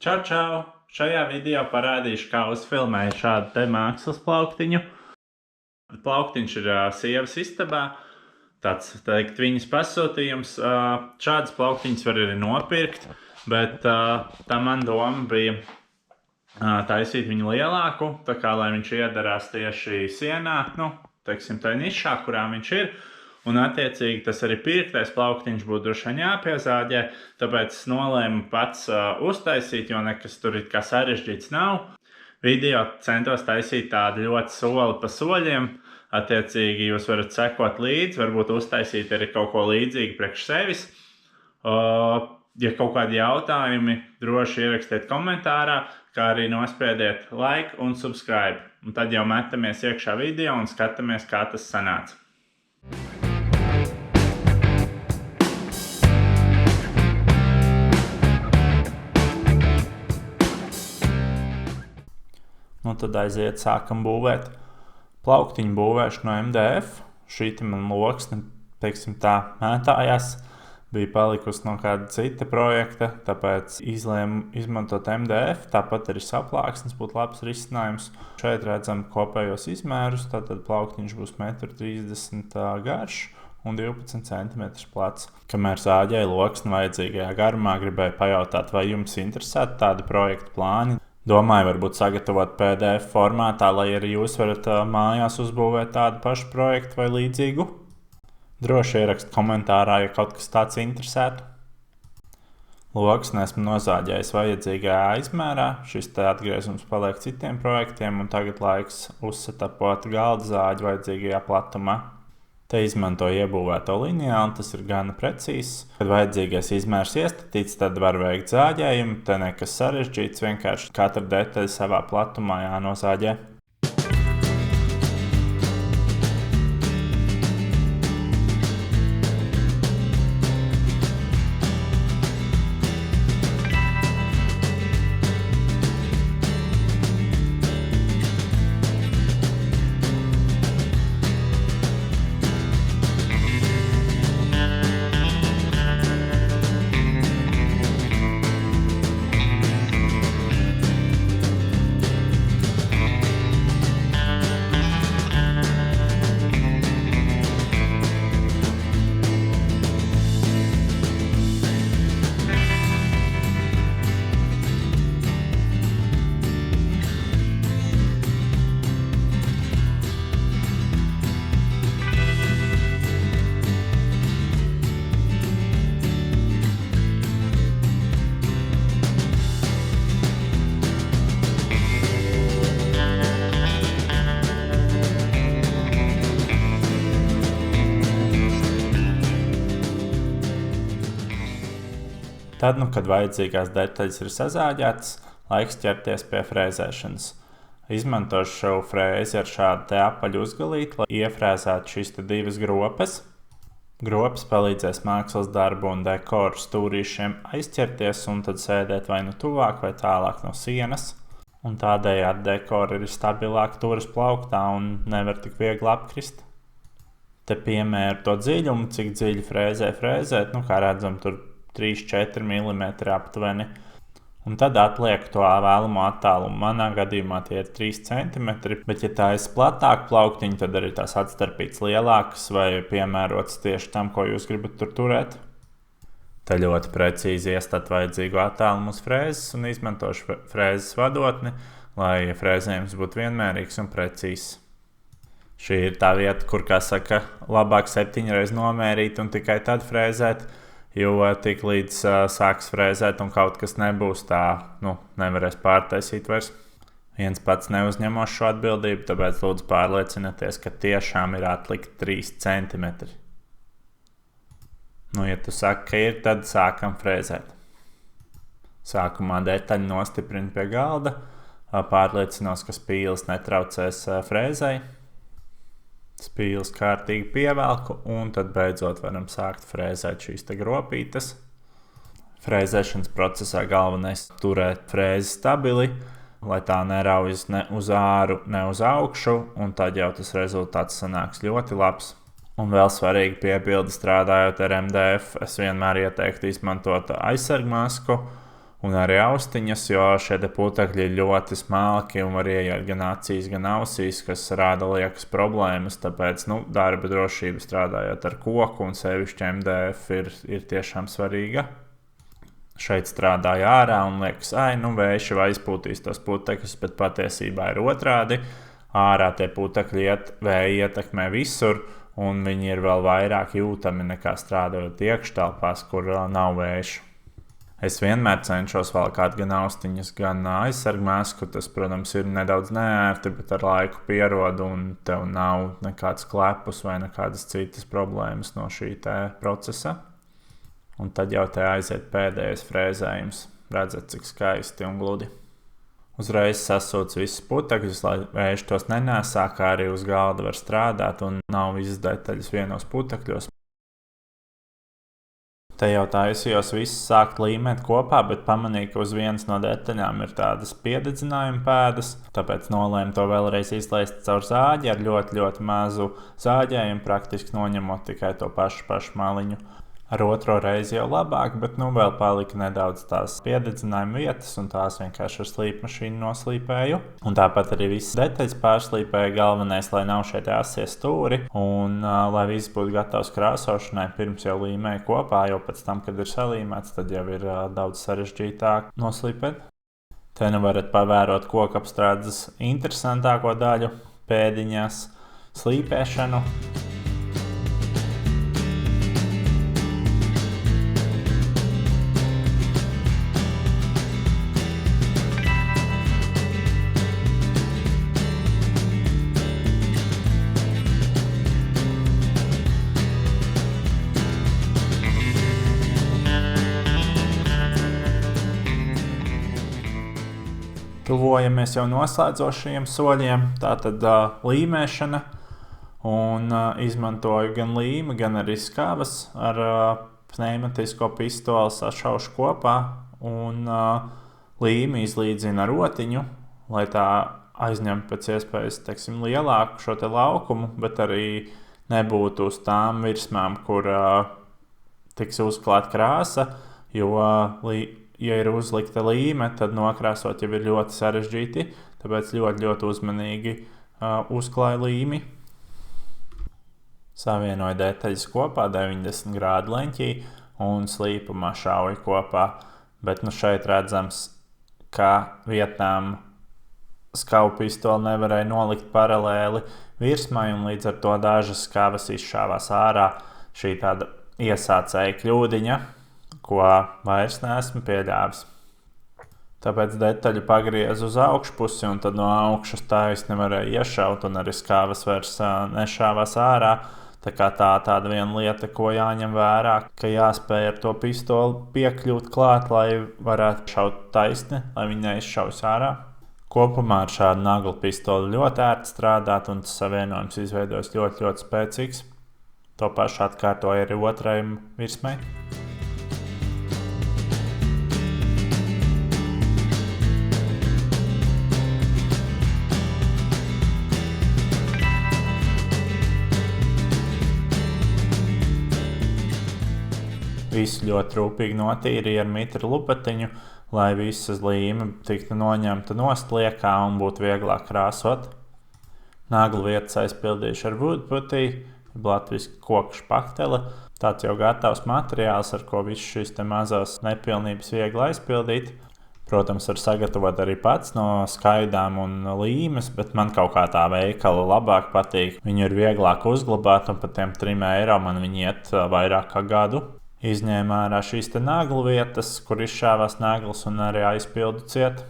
Čau, čau! Šajā video parādīšu, kā uzfilmēju šādu te mākslas plauktiņu. Plauktiņš ir sievas istabā. Tāds, teikt, viņas pasūtījums. Šādas plauktiņas var arī nopirkt, bet tā man doma bija taisīt viņu lielāku, tā kā lai viņš iedarās tieši sienā, teiksim, tā nišā, kurā viņš ir. Un attiecīgi tas arī pirktais plauktiņš būtu droši vien jāpiezāģē, tāpēc es nolēmu pats uztaisīt, jo nekas tur it kā sarežģīts nav. Video centos taisīt tādu ļoti soli pa soļiem, attiecīgi jūs varat sekot līdzi, varbūt uztaisīt arī kaut ko līdzīgu priekš sevis. Ja kaut kādi jautājumi, droši ierakstiet komentārā, kā arī nospiediet like un subscribe. Un tad jau metamies iekšā video un skatāmies, kā tas sanāca. Tad aiziet, sākam būvēt. Plauktiņu būvēšu no MDF. Šī man loksne, teiksim tā, mētājās. Bija palikusi no kāda cita projekta, tāpēc izlēmu izmantot MDF. Tāpat arī saplāksnes būtu labs risinājums. Šeit redzam kopējos izmērus. Tātad plauktiņš būs 1,30 m garš un 12 cm plats. Kamēr zāģēju loksni vajadzīgajā garumā, gribēju pajautāt, vai jums interesētu tādi projektu plāni. Domāju, varbūt sagatavot PDF formātā, lai arī jūs varat mājās uzbūvēt tādu pašu projektu vai līdzīgu. Droši ierakst komentārā, ja kaut kas tāds interesētu. Loksni esmu nozāģējis vajadzīgajā izmērā. Šis te atgriezums paliek citiem projektiem, un tagad laiks uzsetapot galda zāģi vajadzīgajā platumā. Te izmantoju iebūvēto lineālu, tas ir gana precīzs. Kad vajadzīgais izmērs iestatīts, tad var veikt zāģējumu. Te nekas sarežģīts, vienkārši katra detaļa savā platumā jānozāģē. Tad, kad vajadzīgās detaļas ir sazāģētas, laiks ķerties pie frēzēšanas. Izmantošu šo frēzi ar šādu te apaļu uzgalīti, lai iefrēzētu šīs te divas gropes. Gropes palīdzēs mākslas darbu un dekoru stūrīšiem aizķerties un tad sēdēt vai nu tuvāk vai tālāk no sienas. Un tādējādi dekori ir stabilāk turas plauktā un nevar tik viegli apkrist. Te piemēru to dziļumu, cik dziļi frēzēt, kā redzam, tur 3-4 mm aptuveni. Un tad atliek to vēlamo attālumu. Manā gadījumā tie ir 3 cm, bet ja tā ir platāk plauktiņa, tad arī tās atstarpītas lielākas vai piemērotas tieši tam, ko jūs gribat tur turēt. Te ļoti precīzi iestat vajadzīgo attālumu uz frēzes un izmantošu frēzes vadotni, lai frēzējums būtu vienmērīgs un precīzs. Šī ir tā vieta, kur, kā saka, labāk 7 reizes nomērīt un tikai tad frēzēt. Jo tik līdz sāks frēzēt un kaut kas nebūs tā, nevarēs pārtaisīt vairs. Viens pats neuzņemos šo atbildību, tāpēc lūdzu pārliecinieties, ka tiešām ir atlikt 3 cm. Ja tu saki, ka ir, tad sākam frēzēt. Sākumā detaļu nostiprinu pie galda, pārliecinos, ka spīles netraucēs frēzei. Spīles kārtīgi pievelku un tad beidzot varam sākt frēzēt šīs te gropītes. Frēzēšanas procesā galvenais turēt frēzi stabili, lai tā neraujas ne uz āru, ne uz augšu, un tad jau tas rezultāts sanāks ļoti labs. Un vēl svarīgi piebilde strādājot ar MDF, es vienmēr ieteiktu izmantot aizsargmasku un arī austiņas, jo šie putekļi ir ļoti smalki un var ieiet gan acīs, gan ausīs, kas rada liekas problēmas. Tāpēc darba drošība strādājot ar koku un sevišķi MDF ir tiešām svarīga. Šeit strādāja ārā un liekas, vējš jau aizpūtīs tos putekļus, bet patiesībā ir otrādi. Ārā tie putekļi vēja ietekmē visur, un viņi ir vēl vairāk jūtami nekā strādājot iekštelpās, kur nav vējš. Es vienmēr cenšos valkāt gan austiņas, gan aizsargmasku. Tas, protams, ir nedaudz neērti, bet ar laiku pierod, un tev nav nekāds klepus vai nekādas citas problēmas no šī procesa. Un tad jau te aiziet pēdējais frēzējums. Redzat, cik skaisti un gludi. Uzreiz sasūc visus putekļus, lai vējš tos nenēsā, kā arī uz galda var strādāt un nav visas detaļas vienos putekļos. Te jau taisījos visus sākt līmēt kopā, bet pamanīju, ka uz vienas no detaļām ir tādas piededzinājuma pēdas, tāpēc nolēmu to vēlreiz izlaist caur zāģi ar ļoti, ļoti mazu zāģējumu, praktiski noņemot tikai to pašu maliņu. Ar otro reizi jau labāk, bet vēl palika nedaudz tās piededzinājuma vietas, un tās vienkārši ar slīpmašīnu noslīpēju. Un tāpat arī visas detaļas pārslīpēju. Galvenais, lai nav šeit asie stūri, un lai viss būtu gatavs krāsošanai, pirms jau līmēju kopā, jo pēc tam, kad ir salīmēts, tad jau ir daudz sarežģītāk noslīpēt. Te varat pavērot kokapstrādes interesantāko daļu - pēdiņās slīpēšanu. Tuvojamies jau noslēdzošajiem soļiem, tātad līmēšana, un izmantoju gan līmi, gan arī skavas ar pneimatisko pistoli sašaušu kopā, un līmi izlīdzinu ar rotiņu, lai tā aizņemtu pēc iespējas, lielāku šo te laukumu, bet arī nebūtu uz tām virsmām, kur tiks uzklāt krāsa, jo ja ir uzlikta līme, tad nokrāsot jau ir ļoti sarežģīti, tāpēc ļoti, ļoti uzmanīgi uzklāju līmi. Savienoju detaļas kopā 90 grādu leņķī un slīpumā šauju kopā, bet šeit redzams, ka vietnām skavu pistoli nevarēja nolikt paralēli virsmai, un līdz ar to dažas skavas izšāvās ārā. Šī tāda iesācēja kļūdiņa, ko vairs neesmu pieļāvis. Tāpēc detaļu pagriezu uz augšpusi, un tad no augšas taisni varēja iešaut, un arī skavas vairs nešāvās ārā. Tā kā tāda viena lieta, ko jāņem vērā, ka jāspēj ar to pistoli piekļūt klāt, lai varētu šaut taisni, lai viņi neizšaus ārā. Kopumā ar šādu naglu pistoli ļoti ērti strādāt, un tas savienojums izveidojas ļoti, ļoti spēcīgs. To pašu atkārtoju arī otrajam virsmai. Visu ļoti rūpīgi notīrīju ar mitru lupatiņu, lai visa līme tiktu noņemta nostliekā un būtu vieglāk krāsot. Naglu vietas aizpildīšu ar wood putty, latviski koku špaktele. Tāds jau gatavs materiāls, ar ko visu šīs te mazās nepilnības viegli aizpildīt. Protams, var sagatavot arī pats no skaidām un līmes, bet man kaut kā tā veikala labāk patīk. Viņu ir vieglāk uzglabāt, un pat tiem 3 eiro man viņi iet vairāk kā gadu. Izņēmu ārā šīs te naglu vietas, kur izšāvās naglas, un arī aizpildu ciet.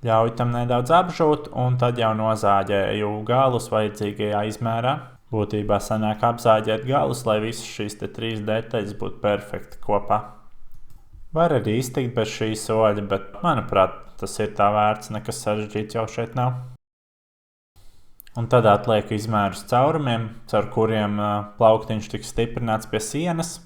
Ļauju tam nedaudz apžūt, un tad jau nozāģēju galus vajadzīgajā izmērā. Būtībā sanāk apzāģēt galus, lai visas šīs te 3 detaļas būtu perfekti kopā. Var arī iztikt bez šī soļa, bet, manuprāt, tas ir tā vērts, nekas sarežģīts jau šeit nav. Un tad atlieku izmērus caurumiem, caur kuriem plauktiņš tiks stiprināts pie sienas.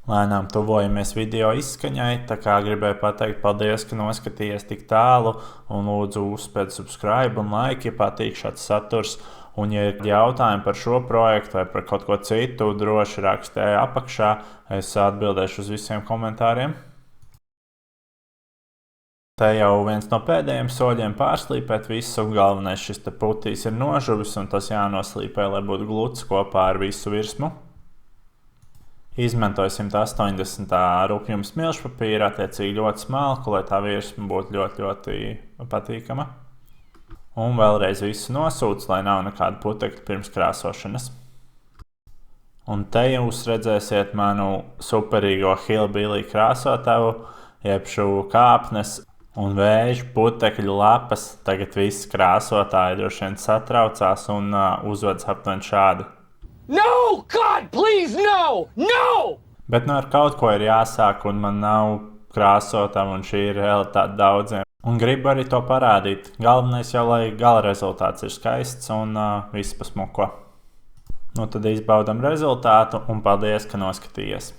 Lēnām tuvojamies video izskaņai, tā kā gribēju pateikt paldies, ka noskatījies tik tālu, un lūdzu uzspēd subscribe un like, ja patīk šāds saturs. Un, ja ir jautājumi par šo projektu vai par kaut ko citu, droši rakstē apakšā, es atbildēšu uz visiem komentāriem. Te jau viens no pēdējiem soļiem pārslīpēt visu. Galvenais šis te putīs ir nožuvis, un tas jānoslīpē, lai būtu gluds kopā ar visu virsmu. Izmantoju 180 rupjumu smilšpapīru, attiecīgi ļoti smalku, lai tā virsma būtu ļoti patīkama. Un vēlreiz visu nosūcu, lai nav nekāda putekļa pirms krāsošanas. Un te jūs redzēsiet manu superīgo hillbilly krāsotavu, jeb šo kāpnes un vēžu putekļu lapas. Tagad visi krāsotāji droši vien satraucās un uzvedas aptuveni šādi. No! God, please, no! No! Bet ar kaut ko ir jāsāk, un man nav krāsotava, un šī ir realitāte daudziem. Un gribu arī to parādīt. Galvenais jau, lai gala rezultāts ir skaists un viss pasmuko. Nu tad izbaudam rezultātu, un paldies, ka noskatījies!